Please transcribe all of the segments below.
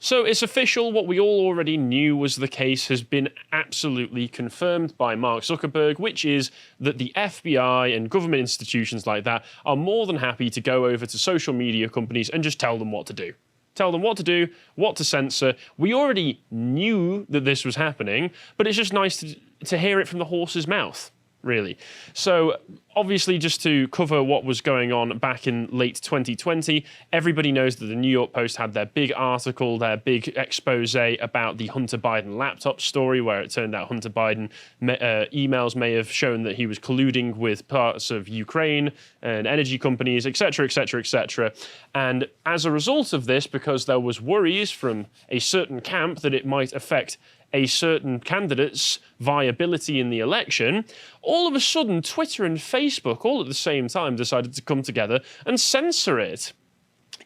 So it's official. What we all already knew was the case has been absolutely confirmed by Mark Zuckerberg, which is that the FBI and government institutions like that are more than happy to go over to social media companies and just tell them what to do. Tell them what to do, what to censor. We already knew that this was happening, but it's just nice to hear it from the horse's mouth, really. So obviously, just to cover what was going on back in late 2020, everybody knows that the New York Post had their big article, their big expose about the Hunter Biden laptop story, where it turned out Hunter Biden emails may have shown that he was colluding with parts of Ukraine and energy companies, etc., etc., etc. And as a result of this, because there was worries from a certain camp that it might affect a certain candidate's viability in the election, all of a sudden Twitter and Facebook all at the same time decided to come together and censor it.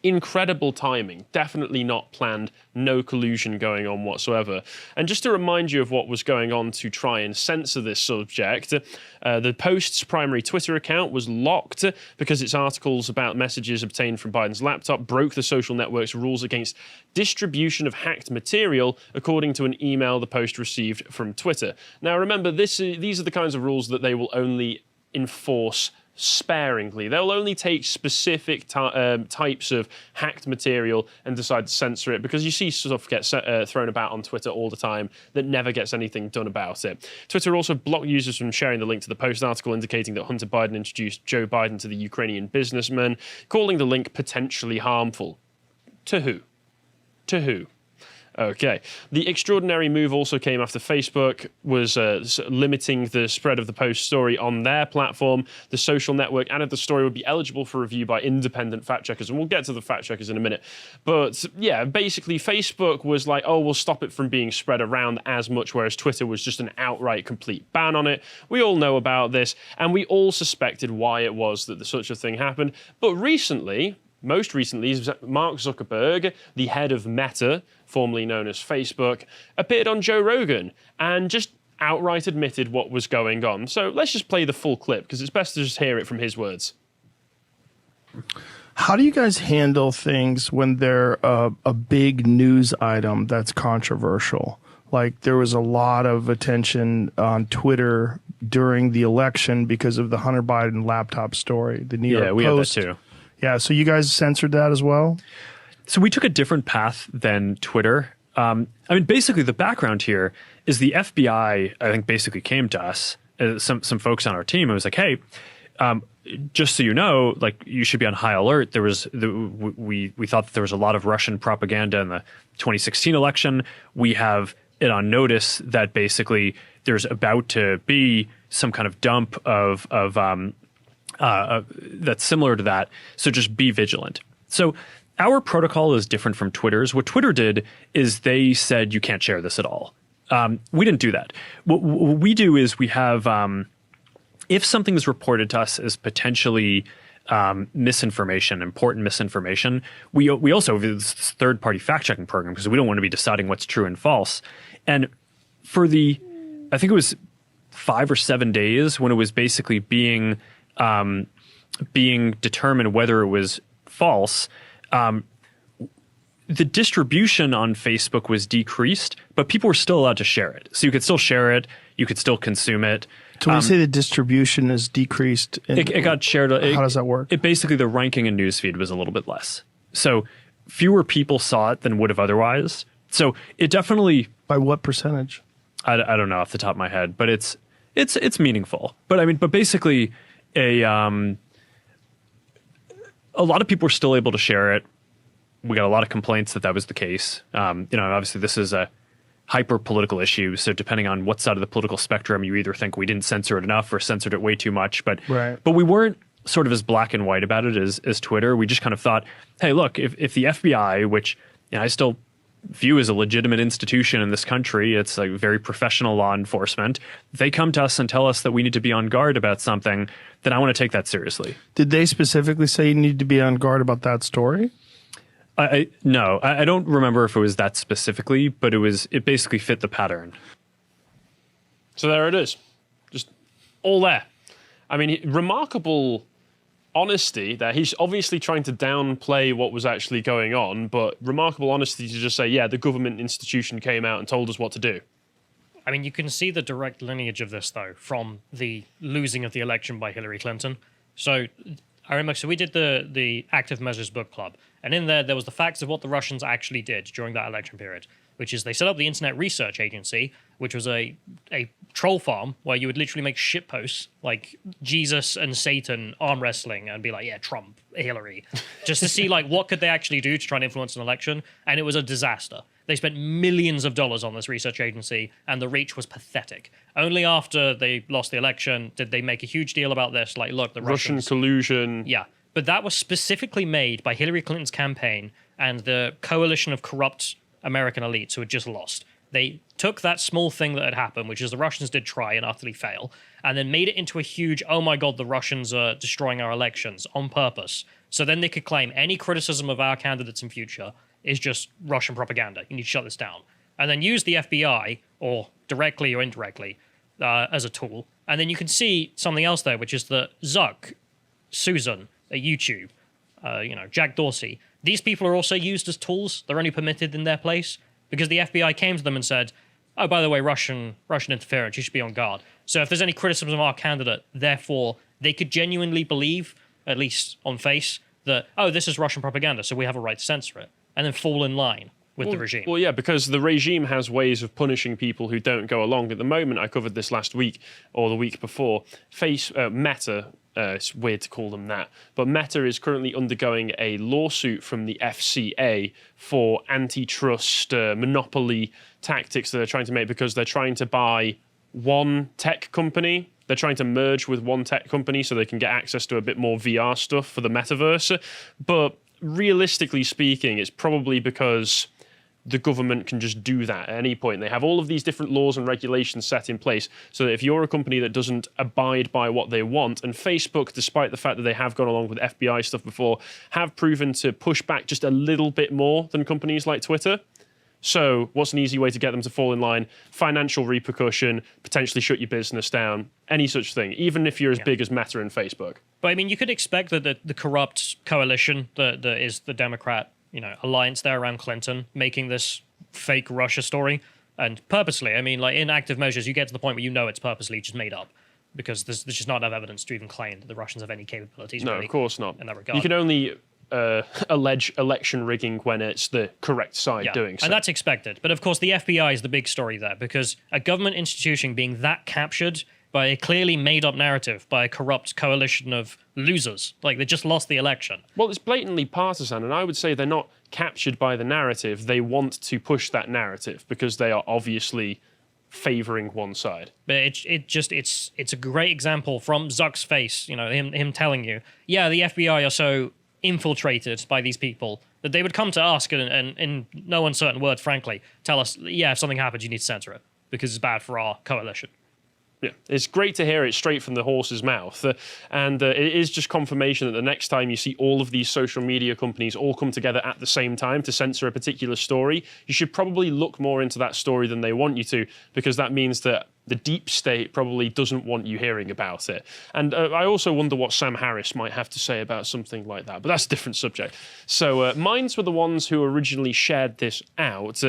Incredible timing, definitely not planned, no collusion going on whatsoever. And just to remind you of what was going on to try and censor this subject, the Post's primary Twitter account was locked because its articles about messages obtained from Biden's laptop broke the social network's rules against distribution of hacked material, according to an email the Post received from Twitter. Now remember, these are the kinds of rules that they will only enforce sparingly. They'll only take specific types of hacked material and decide to censor it, because you see stuff get thrown about on Twitter all the time that never gets anything done about it. Twitter also blocked users from sharing the link to the Post article indicating that Hunter Biden introduced Joe Biden to the Ukrainian businessman, calling the link potentially harmful. To who? To who? Okay. The extraordinary move also came after Facebook was limiting the spread of the Post story on their platform. The social network added the story would be eligible for review by independent fact checkers, and we'll get to the fact checkers in a minute. But yeah, basically Facebook was like, oh, we'll stop it from being spread around as much, whereas Twitter was just an outright complete ban on it. We all know about this, and we all suspected why it was that such a thing happened. But recently, most recently, Mark Zuckerberg, the head of Meta, formerly known as Facebook, appeared on Joe Rogan and just outright admitted what was going on. So let's just play the full clip, because it's best to just hear it from his words. How do you guys handle things when they're a big news item that's controversial? Like, there was a lot of attention on Twitter during the election because of the Hunter Biden laptop story. The New York Post. Yeah, we had that too. Yeah, so you guys censored that as well? So we took a different path than Twitter. I mean, basically the background here is the FBI, I think, basically came to us, some folks on our team, and was like, hey, just so you know, like, you should be on high alert. There was we thought that there was a lot of Russian propaganda in the 2016 election. We have it on notice that basically there's about to be some kind of dump of that's similar to that. So just be vigilant. So our protocol is different from Twitter's. What Twitter did is they said you can't share this at all. We didn't do that. What we do is we have, if something is reported to us as potentially misinformation, important misinformation, we also have this third-party fact-checking program, because we don't want to be deciding what's true and false. And for I think it was 5 or 7 days when it was basically being determined whether it was false, the distribution on Facebook was decreased, but people were still allowed to share it. So you could still share it, you could still consume it. So when you say the distribution is decreased, it got shared. How does that work? It basically, the ranking in newsfeed was a little bit less. So fewer people saw it than would have otherwise. So it definitely... By what percentage? I don't know off the top of my head, but it's meaningful. But I mean, but basically, a lot of people were still able to share it. We got a lot of complaints that was the case. Obviously this is a hyper political issue. So depending on what side of the political spectrum, you either think we didn't censor it enough or censored it way too much. But we weren't sort of as black and white about it as Twitter. We just kind of thought, hey, look, if the FBI, which I still view as a legitimate institution in this country, it's like very professional law enforcement, they come to us and tell us that we need to be on guard about something, then I want to take that seriously. Did they specifically say you need to be on guard about that story? No, I don't remember if it was that specifically, but it basically fit the pattern. So there it is. Just all there. I mean, remarkable honesty there. He's obviously trying to downplay what was actually going on, but remarkable honesty to just say, yeah, the government institution came out and told us what to do. I mean, you can see the direct lineage of this, though, from the losing of the election by Hillary Clinton. So I remember, so we did the Active Measures book club, and in there was the facts of what the Russians actually did during that election period, which is they set up the Internet Research Agency, which was a troll farm where you would literally make shit posts like Jesus and Satan arm wrestling and be like, yeah, Trump, Hillary, just to see like what could they actually do to try and influence an election, and it was a disaster. They spent millions of dollars on this research agency, and the reach was pathetic. Only after they lost the election did they make a huge deal about this, like, look, the Russian Russians... collusion. Yeah, but that was specifically made by Hillary Clinton's campaign and the coalition of corrupt American elites who had just lost. They took that small thing that had happened, which is the Russians did try and utterly fail, and then made it into a huge, oh my God, the Russians are destroying our elections on purpose. So then they could claim any criticism of our candidates in future is just Russian propaganda. You need to shut this down. And then use the FBI, or directly or indirectly, as a tool. And then you can see something else there, which is that Zuck, Susan at YouTube, Jack Dorsey, these people are also used as tools. They're only permitted in their place because the FBI came to them and said, oh, by the way, Russian interference, you should be on guard. So if there's any criticism of our candidate, therefore, they could genuinely believe, at least on face, that, oh, this is Russian propaganda, so we have a right to censor it, and then fall in line with the regime. Well, yeah, because the regime has ways of punishing people who don't go along. At the moment, I covered this last week or the week before, Meta, it's weird to call them that, but Meta is currently undergoing a lawsuit from the FCA for antitrust monopoly tactics that they're trying to make because they're trying to buy one tech company. They're trying to merge with one tech company so they can get access to a bit more VR stuff for the metaverse. But realistically speaking, it's probably because the government can just do that at any point. They have all of these different laws and regulations set in place so that if you're a company that doesn't abide by what they want, and Facebook, despite the fact that they have gone along with FBI stuff before, have proven to push back just a little bit more than companies like Twitter. So what's an easy way to get them to fall in line? Financial repercussion, potentially shut your business down, any such thing, even if you're as big as Meta and Facebook. But I mean, you could expect that the corrupt coalition that is the Democrat alliance there around Clinton making this fake Russia story, and purposely, I mean, like in Active Measures, you get to the point where it's purposely just made up because there's just not enough evidence to even claim that the Russians have any capabilities. No, really, of course not. in that regard. You can only allege election rigging when it's the correct side doing so. And that's expected. But of course, the FBI is the big story there because a government institution being that captured by a clearly made-up narrative by a corrupt coalition of losers. Like, they just lost the election. Well, it's blatantly partisan, and I would say they're not captured by the narrative. They want to push that narrative because they are obviously favoring one side. But it's a great example from Zuck's face, him telling you, yeah, the FBI are so infiltrated by these people that they would come to ask and in no uncertain words, frankly, tell us, yeah, if something happens, you need to censor it because it's bad for our coalition. Yeah, it's great to hear it straight from the horse's mouth. And it is just confirmation that the next time you see all of these social media companies all come together at the same time to censor a particular story, you should probably look more into that story than they want you to, because that means that the deep state probably doesn't want you hearing about it. And I also wonder what Sam Harris might have to say about something like that, but that's a different subject. So Minds were the ones who originally shared this out,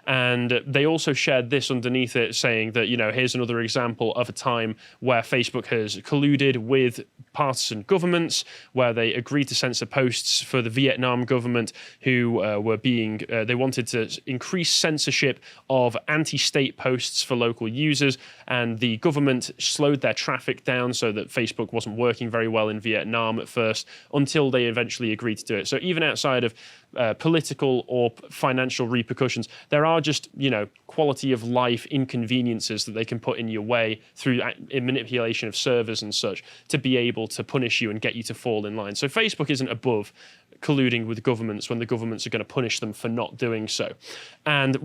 and they also shared this underneath it saying that, here's another example of a time where Facebook has colluded with partisan governments, where they agreed to censor posts for the Vietnam government who were they wanted to increase censorship of anti-state posts for local users, and the government slowed their traffic down so that Facebook wasn't working very well in Vietnam at first until they eventually agreed to do it. So even outside of political or financial repercussions, there are just, quality of life inconveniences that they can put in your way through manipulation of servers and such to be able to punish you and get you to fall in line. So Facebook isn't above colluding with governments when the governments are going to punish them for not doing so. And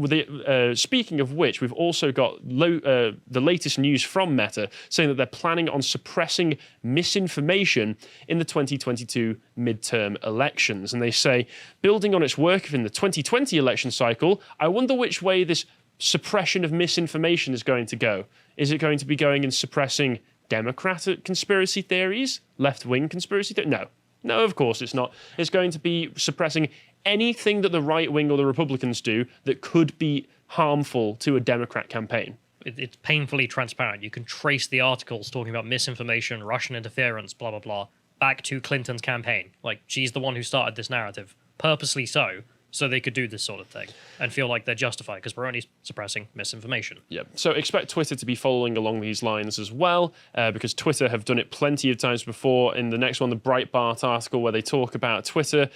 speaking of which, we've also got the latest news from Meta saying that they're planning on suppressing misinformation in the 2022 midterm elections. And they say, building on its work in the 2020 election cycle, I wonder which way this suppression of misinformation is going to go. Is it going to be going in suppressing Democratic conspiracy theories, left-wing conspiracy theories. No, of course it's not. It's going to be suppressing anything that the right wing or the Republicans do that could be harmful to a Democrat campaign. It's painfully transparent. You can trace the articles talking about misinformation, Russian interference, blah, blah, blah, back to Clinton's campaign. Like, she's the one who started this narrative, purposely so they could do this sort of thing and feel like they're justified because we're only suppressing misinformation. Yeah. So expect Twitter to be following along these lines as well, because Twitter have done it plenty of times before. In the next one, the Breitbart article where they talk about Twitter,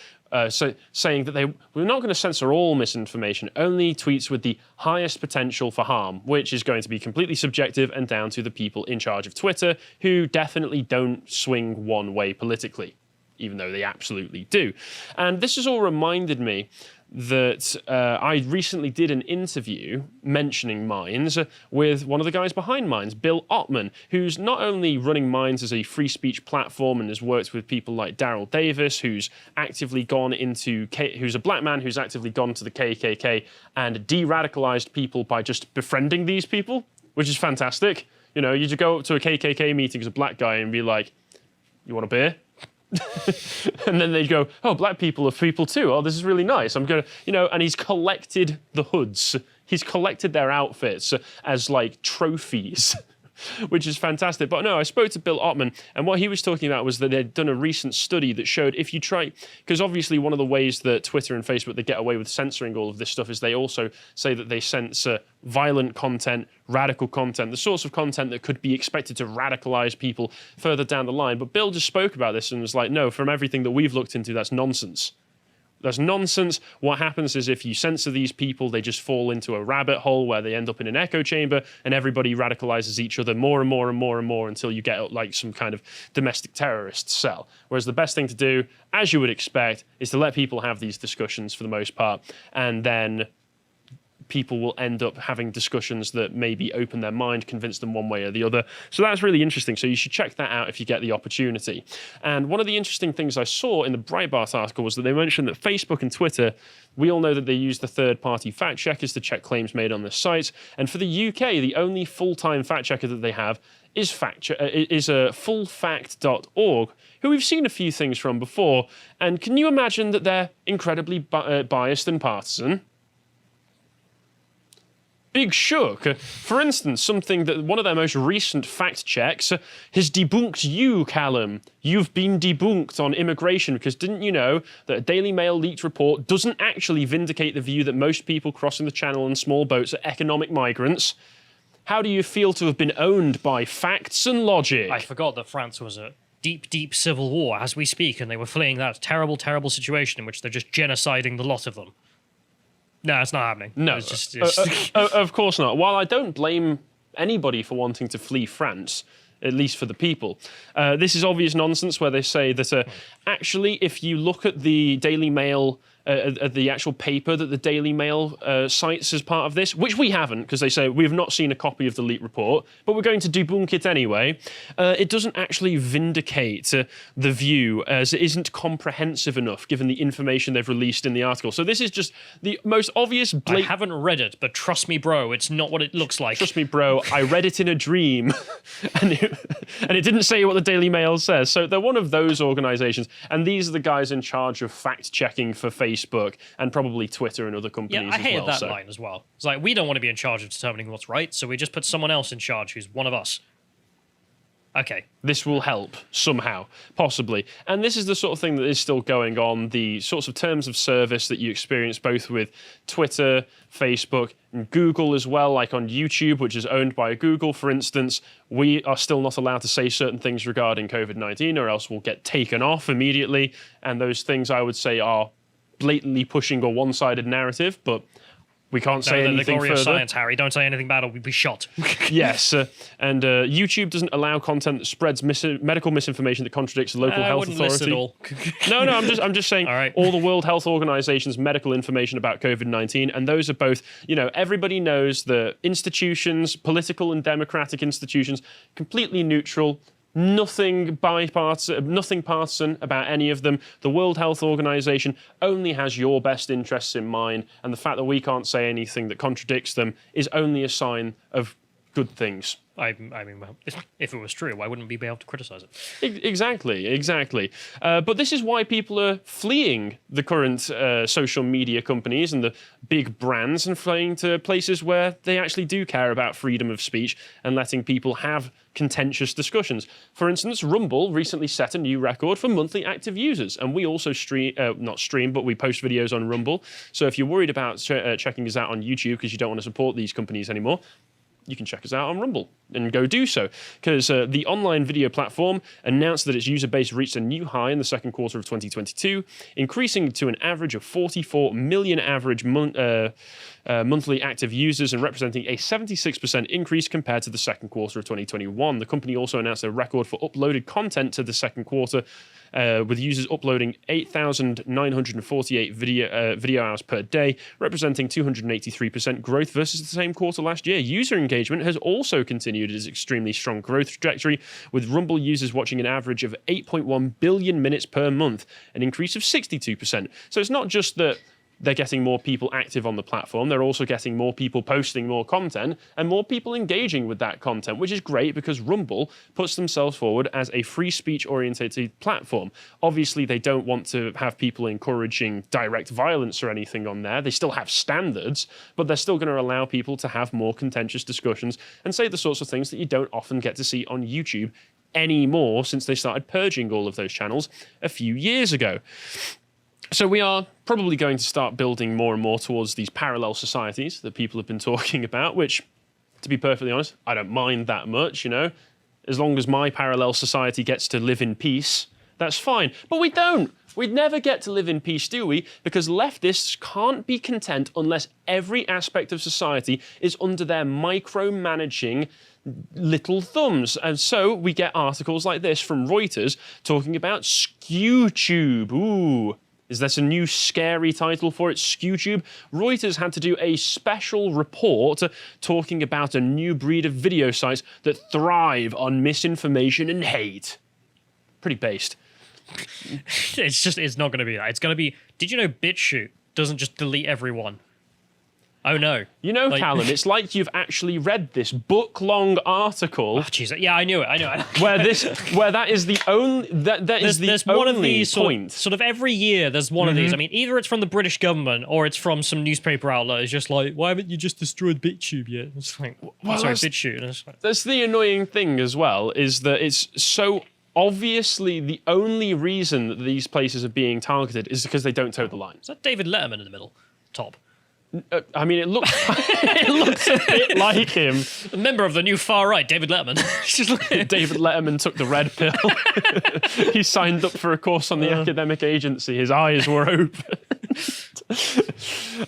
saying that we're not going to censor all misinformation, only tweets with the highest potential for harm, which is going to be completely subjective and down to the people in charge of Twitter, who definitely don't swing one way politically, even though they absolutely do. And this has all reminded me that I recently did an interview mentioning Minds with one of the guys behind Minds, Bill Ottman, who's not only running Minds as a free speech platform and has worked with people like Daryl Davis, who's actively gone into, who's a black man who's actively gone to the KKK and de-radicalized people by just befriending these people, which is fantastic. You know, you just go up to a KKK meeting as a black guy and be like, "You want a beer?" And then they go, "Oh, black people are people too. Oh, this is really nice. I'm going to," and he's collected the hoods. He's collected their outfits as like trophies, which is fantastic. But no, I spoke to Bill Ottman, and what he was talking about was that they'd done a recent study that showed if you try, because obviously one of the ways that Twitter and Facebook, they get away with censoring all of this stuff is they also say that they censor violent content, radical content, the sorts of content that could be expected to radicalize people further down the line. But Bill just spoke about this and was like, no, from everything that we've looked into, that's nonsense. That's nonsense. What happens is if you censor these people, they just fall into a rabbit hole where they end up in an echo chamber and everybody radicalizes each other more and more and more and more until you get like some kind of domestic terrorist cell. Whereas the best thing to do, as you would expect, is to let people have these discussions for the most part, and then people will end up having discussions that maybe open their mind, convince them one way or the other. So that's really interesting. So you should check that out if you get the opportunity. And one of the interesting things I saw in the Breitbart article was that they mentioned that Facebook and Twitter, we all know that they use the third-party fact checkers to check claims made on their sites. And for the UK, the only full-time fact checker that they have is fullfact.org, who we've seen a few things from before. And can you imagine that they're incredibly biased and partisan? Big shook. For instance, something that one of their most recent fact checks has debunked you, Callum. You've been debunked on immigration because didn't you know that a Daily Mail leaked report doesn't actually vindicate the view that most people crossing the channel in small boats are economic migrants? How do you feel to have been owned by facts and logic? I forgot that France was a deep, deep civil war as we speak, and they were fleeing that terrible, terrible situation in which they're just genociding the lot of them. No, it's not happening. No, it's of course not. While I don't blame anybody for wanting to flee France, at least for the people, this is obvious nonsense where they say that actually, if you look at the Daily Mail, the actual paper that the Daily Mail cites as part of this, which we haven't, because they say we have not seen a copy of the leaked report, but we're going to debunk it anyway. It doesn't actually vindicate the view, as it isn't comprehensive enough given the information they've released in the article. So this is just the most obvious. I haven't read it, but trust me, bro, it's not what it looks like. Trust me, bro, I read it in a dream, and it didn't say what the Daily Mail says. So they're one of those organizations, and these are the guys in charge of fact checking for Facebook and probably Twitter and other companies I hated as well. that line as well. It's like, we don't want to be in charge of determining what's right, so we just put someone else in charge who's one of us. Okay. This will help somehow, possibly. And this is the sort of thing that is still going on, the sorts of terms of service that you experience both with Twitter, Facebook, and Google as well, like on YouTube, which is owned by Google, for instance. We are still not allowed to say certain things regarding COVID-19 or else we'll get taken off immediately. And those things, I would say, are blatantly pushing a one-sided narrative, but we can't say anything the glory further. Of science, Harry. Don't say anything bad or we'll be shot. Yes, and YouTube doesn't allow content that spreads medical misinformation that contradicts the local health authority. List it all. No, I'm just saying all right. All the World Health Organization's medical information about COVID-19, and those are both, everybody knows the institutions, political and democratic institutions, completely neutral. Nothing bipartisan, nothing partisan about any of them. The World Health Organization only has your best interests in mind, and the fact that we can't say anything that contradicts them is only a sign of good things. I mean, well, if it was true, why wouldn't we be able to criticize it? Exactly. But this is why people are fleeing the current social media companies and the big brands and fleeing to places where they actually do care about freedom of speech and letting people have contentious discussions. For instance, Rumble recently set a new record for monthly active users, and we also not stream, but we post videos on Rumble. So if you're worried about checking us out on YouTube because you don't want to support these companies anymore, you can check us out on Rumble and go do so, because the online video platform announced that its user base reached a new high in the second quarter of 2022, increasing to an average of 44 million average monthly active users and representing a 76% increase compared to the second quarter of 2021. The company also announced a record for uploaded content to the second quarter, with users uploading 8,948 video hours per day, representing 283% growth versus the same quarter last year. User engagement has also continued its extremely strong growth trajectory, with Rumble users watching an average of 8.1 billion minutes per month, an increase of 62%. So it's not just that they're getting more people active on the platform, they're also getting more people posting more content and more people engaging with that content, which is great because Rumble puts themselves forward as a free speech orientated platform. Obviously, they don't want to have people encouraging direct violence or anything on there. They still have standards, but they're still going to allow people to have more contentious discussions and say the sorts of things that you don't often get to see on YouTube anymore, since they started purging all of those channels a few years ago. So we are probably going to start building more and more towards these parallel societies that people have been talking about, which, to be perfectly honest, I don't mind that much, As long as my parallel society gets to live in peace, that's fine. But we don't. We'd never get to live in peace, do we? Because leftists can't be content unless every aspect of society is under their micromanaging little thumbs. And so we get articles like this from Reuters talking about SkewTube. Ooh. Is that a new scary title for it? SkewTube? Reuters had to do a special report talking about a new breed of video sites that thrive on misinformation and hate. Pretty based. It's not going to be that. It's going to be, did you know BitChute doesn't just delete everyone? Oh no. Callum, it's like you've actually read this book-long article. Oh, jeez. Yeah, I knew it. where that is the only there's only one of these point. Sort of every year there's one of these. I mean, either it's from the British government or it's from some newspaper outlet. It's just like, why haven't you just destroyed BitTube yet? It's like, BitChute. And it's like, that's the annoying thing as well, is that it's so obviously the only reason that these places are being targeted is because they don't toe the line. Is that David Letterman in the middle? Top. I mean, it looks it looks a bit like him. A member of the new far right, David Letterman. David Letterman took the red pill. He signed up for a course on the academic agency. His eyes were open.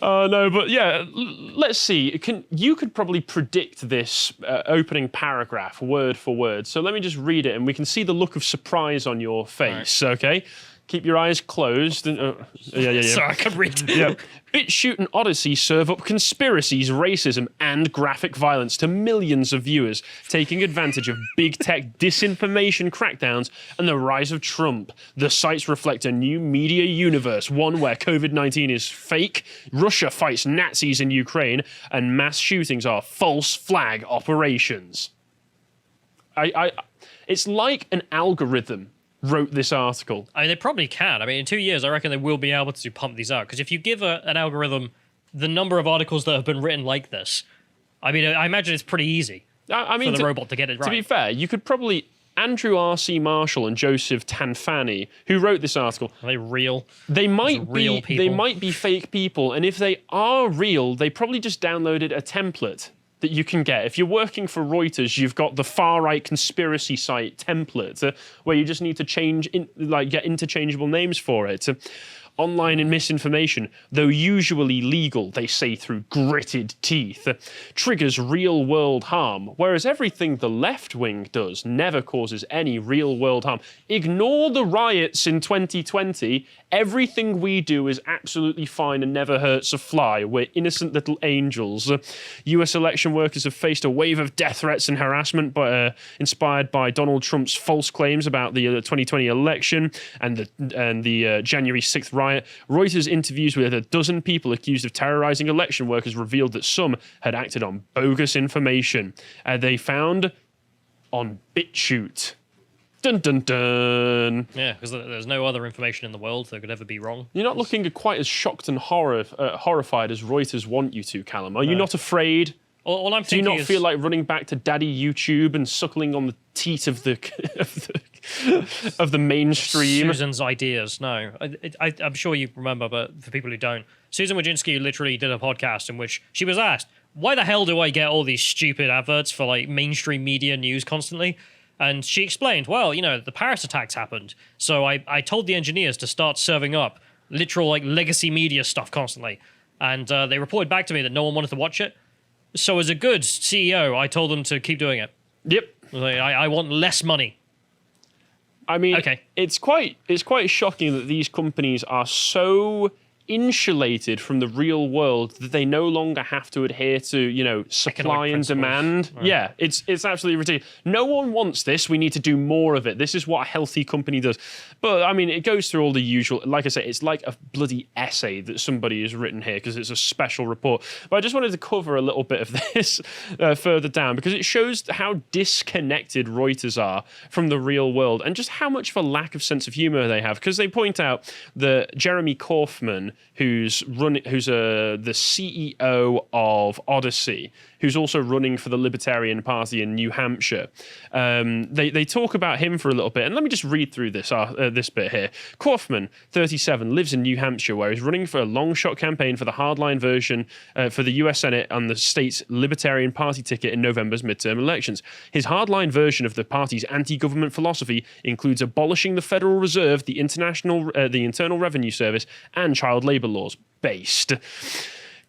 No, but yeah, let's see. You could probably predict this opening paragraph word for word. So let me just read it, and we can see the look of surprise on your face. Right. Okay. Keep your eyes closed. And, yeah. Sorry, I can read. Yeah. BitChute and Odyssey serve up conspiracies, racism, and graphic violence to millions of viewers, taking advantage of big tech disinformation crackdowns and the rise of Trump. The sites reflect a new media universe, one where COVID-19 is fake, Russia fights Nazis in Ukraine, and mass shootings are false flag operations. It's like an algorithm wrote this article. I mean, they probably can. I mean, in 2 years, I reckon they will be able to pump these out. Because if you give an algorithm the number of articles that have been written like this, I mean, I imagine it's pretty easy for the robot to get it right. To be fair, you could probably... Andrew R.C. Marshall and Joseph Tanfani, who wrote this article... Are they real? They might be fake people. And if they are real, they probably just downloaded a template that you can get. If you're working for Reuters, you've got the far-right conspiracy site template where you just need to get interchangeable names for it. Online and misinformation, though usually legal, they say through gritted teeth, triggers real-world harm, whereas everything the left wing does never causes any real-world harm. Ignore the riots in 2020. Everything we do is absolutely fine and never hurts a fly. We're innocent little angels. US election workers have faced a wave of death threats and harassment inspired by Donald Trump's false claims about the 2020 election and the January 6th riot. Reuters interviews with a dozen people accused of terrorizing election workers revealed that some had acted on bogus information. They found on BitChute. Dun dun dun. Yeah, because there's no other information in the world that could ever be wrong. You're not looking quite as shocked and horrified as Reuters want you to, Callum. Are you not afraid? All I'm Do you thinking not feel like running back to Daddy YouTube and suckling on the teat of the of the mainstream? Susan's ideas. No, I'm sure you remember, but for people who don't, Susan Wojcicki literally did a podcast in which she was asked, "Why the hell do I get all these stupid adverts for like mainstream media news constantly?" And she explained, well, the Paris attacks happened, so I told the engineers to start serving up literal like legacy media stuff constantly, and they reported back to me that no one wanted to watch it. So as a good CEO, I told them to keep doing it. Yep. I want less money. I mean, Okay. it's quite shocking that these companies are so insulated from the real world that they no longer have to adhere to, supply and demand. Right. Yeah, it's absolutely ridiculous. No one wants this. We need to do more of it. This is what a healthy company does. But, I mean, it goes through all the usual, like I say, it's like a bloody essay that somebody has written here because it's a special report. But I just wanted to cover a little bit of this further down because it shows how disconnected Reuters are from the real world and just how much of a lack of sense of humor they have. Because they point out that Jeremy Kaufman, who's the CEO of Odyssey, who's also running for the Libertarian Party in New Hampshire. They talk about him for a little bit, and let me just read through this bit here. Kaufman, 37, lives in New Hampshire, where he's running for a long-shot campaign for the hardline version for the U.S. Senate on the state's Libertarian Party ticket in November's midterm elections. His hardline version of the party's anti-government philosophy includes abolishing the Federal Reserve, the Internal Revenue Service, and child labor laws. Based.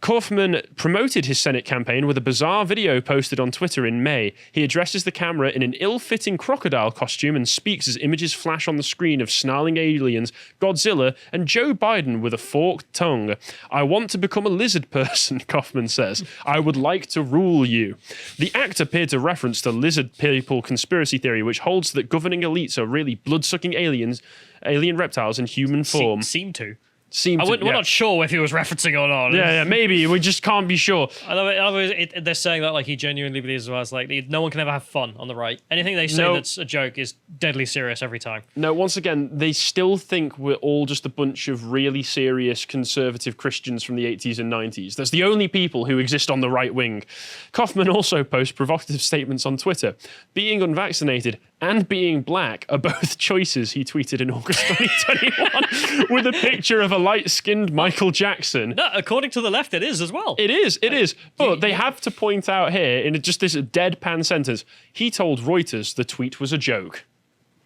Kaufman promoted his Senate campaign with a bizarre video posted on Twitter in May. He addresses the camera in an ill-fitting crocodile costume and speaks as images flash on the screen of snarling aliens, Godzilla, and Joe Biden with a forked tongue. "I want to become a lizard person," Kaufman says. "I would like to rule you." The act appeared to reference the lizard people conspiracy theory, which holds that governing elites are really blood-sucking aliens, alien reptiles in human form. Seem to. We're not sure if he was referencing or not. Yeah, maybe. We just can't be sure. I love it. They're saying that like he genuinely believes as well. It's like no one can ever have fun on the right. Anything they say that's a joke is deadly serious every time. No, once again, they still think we're all just a bunch of really serious conservative Christians from the 80s and 90s. That's the only people who exist on the right wing. Kaufman also posts provocative statements on Twitter. "Being unvaccinated and being black are both choices," he tweeted in August 2021 with a picture of a light-skinned Michael Jackson. No, according to the left, it is as well. It is. But they have to point out here, in just this deadpan sentence, he told Reuters the tweet was a joke.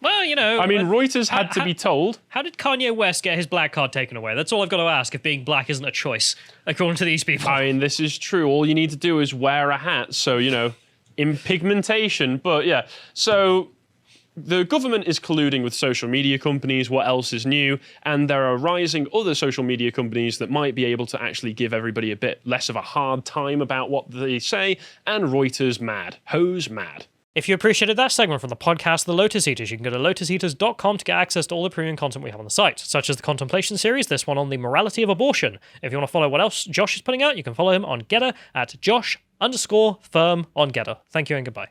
Well, I mean, Reuters had to be told. How did Kanye West get his black card taken away? That's all I've got to ask, if being black isn't a choice, according to these people. I mean, this is true. All you need to do is wear a hat, so, in pigmentation. But, yeah, so the government is colluding with social media companies. What else is new? And there are rising other social media companies that might be able to actually give everybody a bit less of a hard time about what they say. And Reuters mad. Hose mad. If you appreciated that segment from the podcast The Lotus Eaters, you can go to lotuseaters.com to get access to all the premium content we have on the site, such as the Contemplation series, this one on the morality of abortion. If you want to follow what else Josh is putting out, you can follow him on Getter at Josh_firm on Getter. Thank you and goodbye.